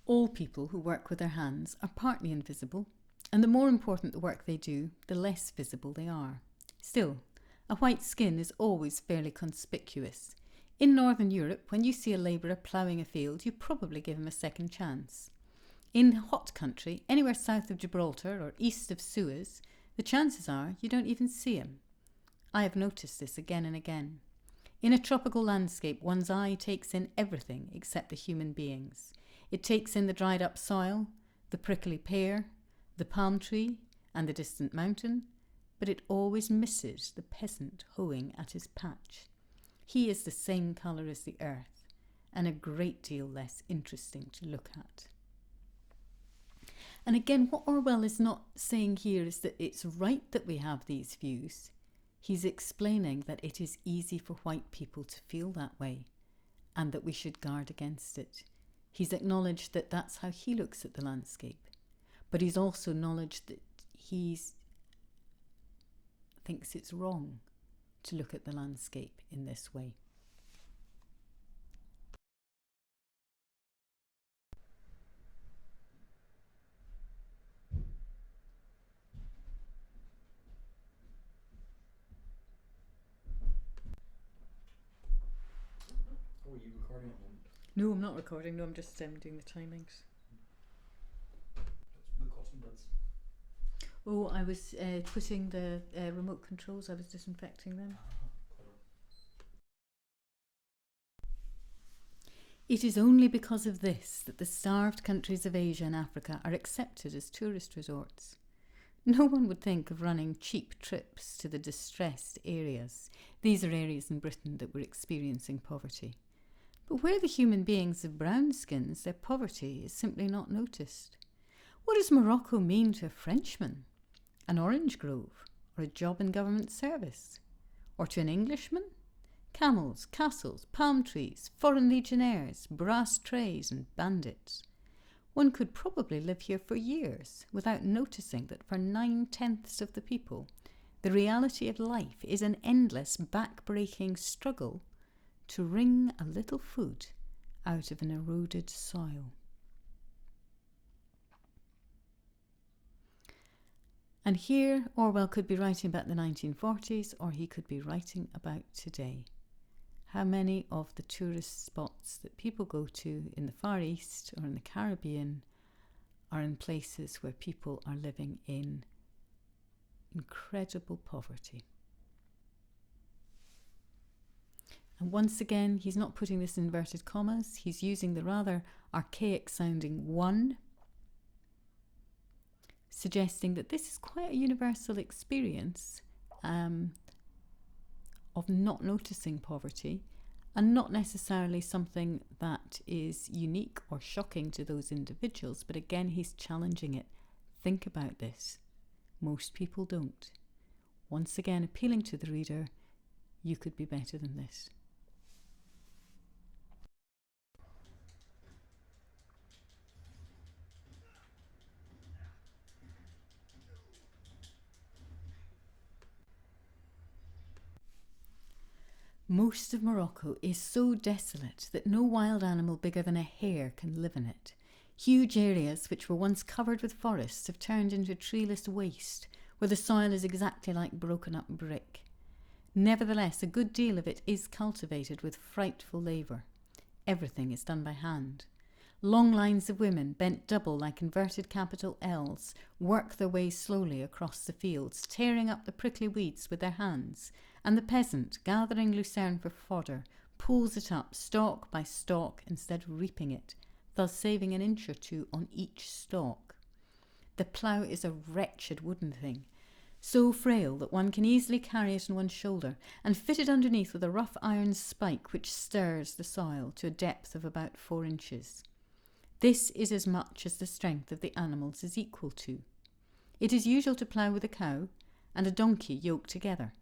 All people who work with their hands are partly invisible, and the more important the work they do, the less visible they are. Still, a white skin is always fairly conspicuous. In Northern Europe, when you see a labourer ploughing a field, you probably give him a second chance. In hot country, anywhere south of Gibraltar or east of Suez, the chances are you don't even see him. I have noticed this again and again. In a tropical landscape, one's eye takes in everything except the human beings. It takes in the dried up soil, the prickly pear, the palm tree, and the distant mountain, but it always misses the peasant hoeing at his patch. He is the same colour as the earth, and a great deal less interesting to look at. And again, what Orwell is not saying here is that it's right that we have these views. He's explaining that it is easy for white people to feel that way, and that we should guard against it. He's acknowledged that that's how he looks at the landscape, but he's also acknowledged that he thinks it's wrong to look at the landscape in this way. Oh, are you recording at the moment? No, I'm not recording. No, I'm just doing the timings. The cotton buds. Oh, I was putting the remote controls. I was disinfecting them. Clever. It is only because of this that the starved countries of Asia and Africa are accepted as tourist resorts. No one would think of running cheap trips to the distressed areas. These are areas in Britain that were experiencing poverty. But where the human beings have brown skins, their poverty is simply not noticed. What does Morocco mean to a Frenchman? An orange grove, or a job in government service? Or to an Englishman? Camels, castles, palm trees, foreign legionnaires, brass trays and bandits. One could probably live here for years without noticing that for 9/10 of the people, the reality of life is an endless back-breaking struggle to wring a little food out of an eroded soil. And here Orwell could be writing about the 1940s, or he could be writing about today. How many of the tourist spots that people go to in the Far East or in the Caribbean are in places where people are living in incredible poverty? And once again, he's not putting this in inverted commas. He's using the rather archaic sounding one, suggesting that this is quite a universal experience of not noticing poverty, and not necessarily something that is unique or shocking to those individuals. But again, he's challenging it. Think about this. Most people don't. Once again, appealing to the reader, you could be better than this. Most of Morocco is so desolate that no wild animal bigger than a hare can live in it. Huge areas which were once covered with forests have turned into a treeless waste, where the soil is exactly like broken up brick. Nevertheless, a good deal of it is cultivated with frightful labour. Everything is done by hand. Long lines of women, bent double like inverted capital L's, work their way slowly across the fields, tearing up the prickly weeds with their hands, and the peasant, gathering lucerne for fodder, pulls it up stalk by stalk instead of reaping it, thus saving an inch or two on each stalk. The plough is a wretched wooden thing, so frail that one can easily carry it on one's shoulder, and fitted underneath with a rough iron spike which stirs the soil to a depth of about 4 inches. This is as much as the strength of the animals is equal to. It is usual to plough with a cow and a donkey yoked together.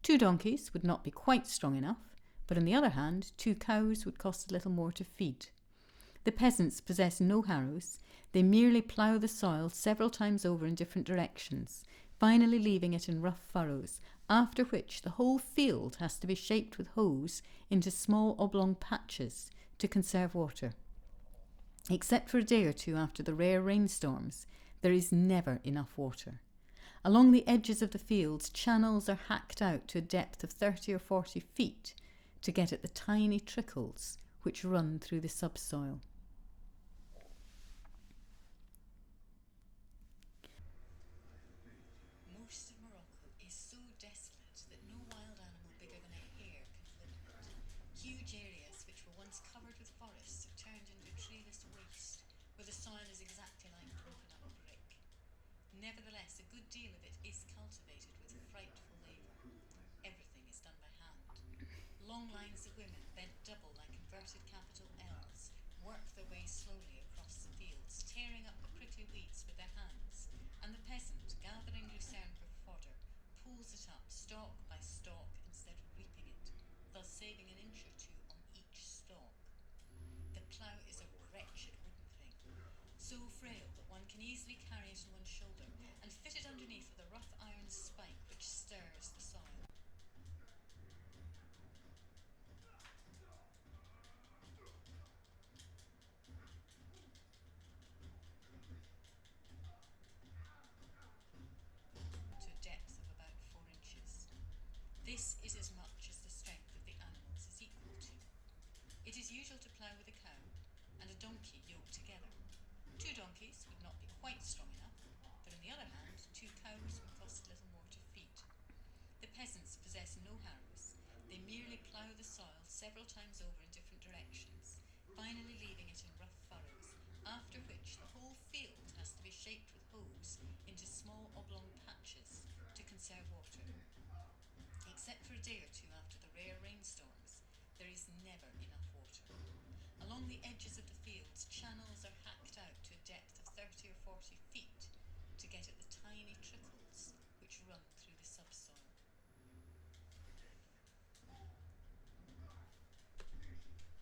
2 donkeys would not be quite strong enough, but on the other hand, 2 cows would cost a little more to feed. The peasants possess no harrows. They merely plough the soil several times over in different directions, finally leaving it in rough furrows, after which the whole field has to be shaped with hoes into small oblong patches to conserve water. Except for a day or two after the rare rainstorms, there is never enough water. Along the edges of the fields, channels are hacked out to a depth of 30 or 40 feet to get at the tiny trickles which run through the subsoil. Most of Morocco is so desolate that no wild animal bigger than a hare can live in it. Huge areas which were once covered with forests have turned into a treeless waste, where the soil is exactly like broken up brick. Nevertheless, a good deal of it is cultivated with frightful labour. Everything is done by hand. Long lines of women, bent double like inverted capital L's, work their way slowly across the fields, tearing up the prickly weeds with their hands, and the peasant, gathering lucerne for fodder, pulls it up stalk by stalk instead of reaping it, thus saving an inch or two on each stalk. The plough is a wretched wooden thing, so frail that one can easily carry it on one's shoulder and fit it underneath with a rough iron spike which stirs the soil. To a depth of about 4 inches. This is as much as the strength of the animals is equal to. It is usual to plough with a cow and a donkey yoked together. 2 donkeys would not be quite strong enough, but on the other hand, 2 cows would cost little more to feed. The peasants possess no harrows. They merely plough the soil several times over in different directions, finally leaving it in rough furrows, after which the whole field has to be shaped with hoes into small oblong patches to conserve water. Except for a day or two after the rare rainstorms, there is never enough water. Along the edges of the fields, channels are hacked out to a depth of 30 or 40 feet to get at the tiny trickles